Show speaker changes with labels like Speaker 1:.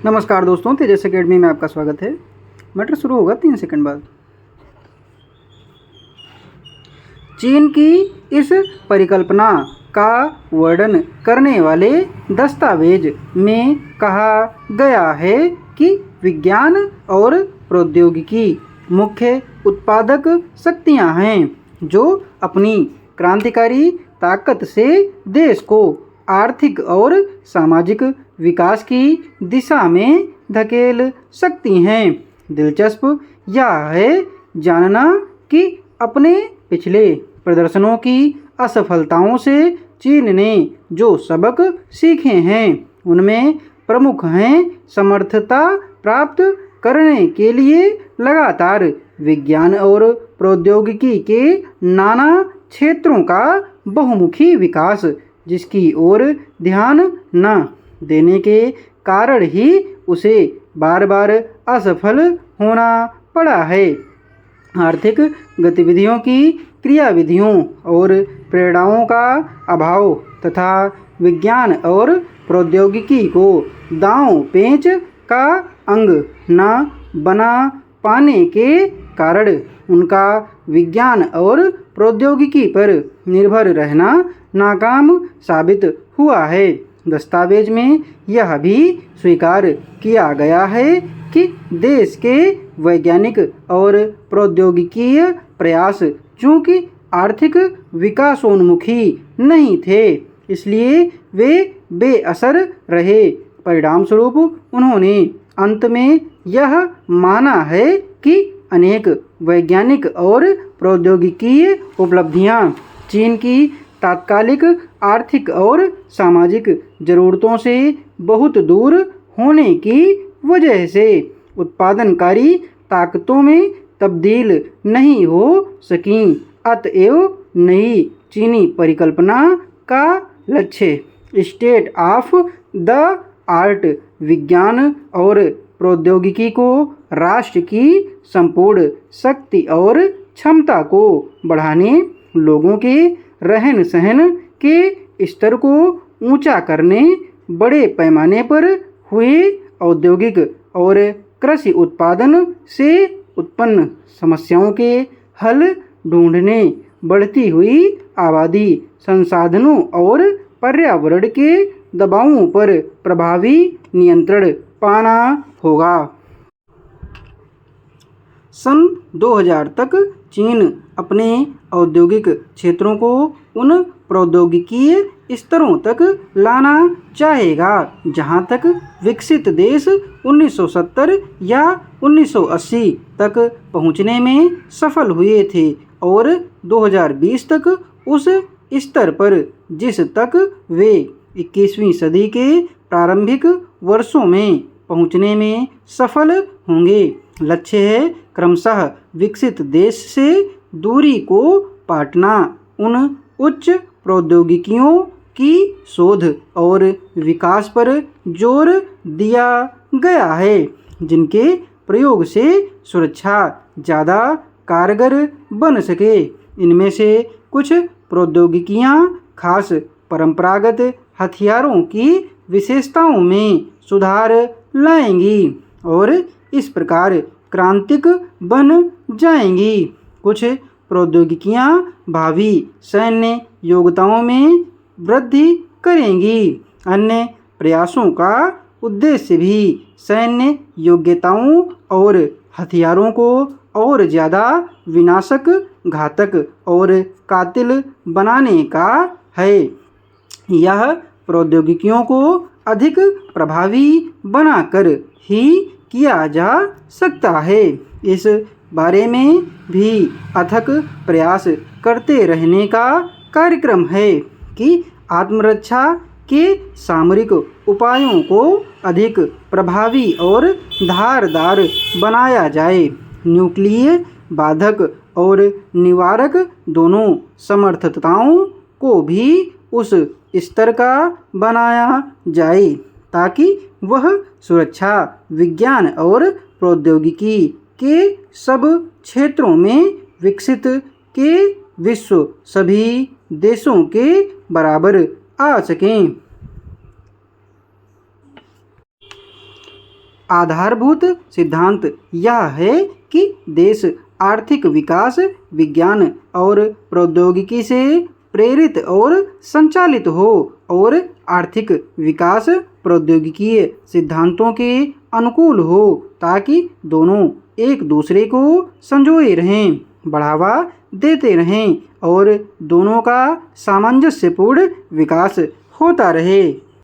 Speaker 1: नमस्कार दोस्तों, तेजस एकेडमी में आपका स्वागत है। मैटर शुरू होगा 3 सेकंड बाद। चीन की इस परिकल्पना का वर्णन करने वाले दस्तावेज में कहा गया है कि विज्ञान और प्रौद्योगिकी मुख्य उत्पादक शक्तियां हैं जो अपनी क्रांतिकारी ताकत से देश को आर्थिक और सामाजिक विकास की दिशा में धकेल सकती हैं। दिलचस्प यह है जानना कि अपने पिछले प्रदर्शनों की असफलताओं से चीन ने जो सबक सीखे हैं उनमें प्रमुख हैं समर्थता प्राप्त करने के लिए लगातार विज्ञान और प्रौद्योगिकी के नाना क्षेत्रों का बहुमुखी विकास, जिसकी ओर ध्यान न देने के कारण ही उसे बार बार असफल होना पड़ा है। आर्थिक गतिविधियों की क्रियाविधियों और प्रेरणाओं का अभाव तथा विज्ञान और प्रौद्योगिकी को दांव पेंच का अंग न बना पाने के कारण उनका विज्ञान और प्रौद्योगिकी पर निर्भर रहना नाकाम साबित हुआ है। दस्तावेज में यह भी स्वीकार किया गया है कि देश के वैज्ञानिक और प्रौद्योगिकीय प्रयास चूंकि आर्थिक विकासोन्मुखी नहीं थे, इसलिए वे बेअसर रहे। परिणामस्वरूप उन्होंने अंत में यह माना है कि अनेक वैज्ञानिक और प्रौद्योगिकीय उपलब्धियां चीन की तात्कालिक आर्थिक और सामाजिक ज़रूरतों से बहुत दूर होने की वजह से उत्पादनकारी ताकतों में तब्दील नहीं हो सकीं। अतएव नई चीनी परिकल्पना का लक्ष्य स्टेट ऑफ द आर्ट विज्ञान और प्रौद्योगिकी को राष्ट्र की संपूर्ण शक्ति और क्षमता को बढ़ाने, लोगों के रहन सहन के स्तर को ऊंचा करने, बड़े पैमाने पर हुए औद्योगिक और कृषि उत्पादन से उत्पन्न समस्याओं के हल ढूंढने, बढ़ती हुई आबादी, संसाधनों और पर्यावरण के दबावों पर प्रभावी नियंत्रण पाना होगा। सन 2000 तक चीन अपने औद्योगिक क्षेत्रों को उन प्रौद्योगिकीय स्तरों तक लाना चाहेगा जहां तक विकसित देश 1970 या 1980 तक पहुंचने में सफल हुए थे और 2020 तक उस स्तर पर जिस तक वे 21वीं सदी के प्रारंभिक वर्षों में पहुंचने में सफल होंगे। लक्ष्य है क्रमशः विकसित देश से दूरी को पाटना। उन उच्च प्रौद्योगिकियों की शोध और विकास पर जोर दिया गया है जिनके प्रयोग से सुरक्षा ज़्यादा कारगर बन सके। इनमें से कुछ प्रौद्योगिकियां खास परंपरागत हथियारों की विशेषताओं में सुधार लाएंगी और इस प्रकार क्रांतिक बन जाएंगी। कुछ प्रौद्योगिकियां भावी सैन्य योग्यताओं में वृद्धि करेंगी। अन्य प्रयासों का उद्देश्य भी सैन्य योग्यताओं और हथियारों को और ज़्यादा विनाशक, घातक और कातिल बनाने का है। यह प्रौद्योगिकियों को अधिक प्रभावी बनाकर ही किया जा सकता है। इस बारे में भी अथक प्रयास करते रहने का कार्यक्रम है कि आत्मरक्षा के सामरिक उपायों को अधिक प्रभावी और धारदार बनाया जाए। न्यूक्लियर बाधक और निवारक दोनों समर्थताओं को भी उस स्तर का बनाया जाए ताकि वह सुरक्षा, विज्ञान और प्रौद्योगिकी के सब क्षेत्रों में विकसित के विश्व सभी देशों के बराबर आ सकें। आधारभूत सिद्धांत यह है कि देश आर्थिक विकास विज्ञान और प्रौद्योगिकी से प्रेरित और संचालित हो और आर्थिक विकास प्रौद्योगिकीय सिद्धांतों के अनुकूल हो, ताकि दोनों एक दूसरे को संजोए रहें, बढ़ावा देते रहें और दोनों का सामंजस्यपूर्ण विकास होता रहे।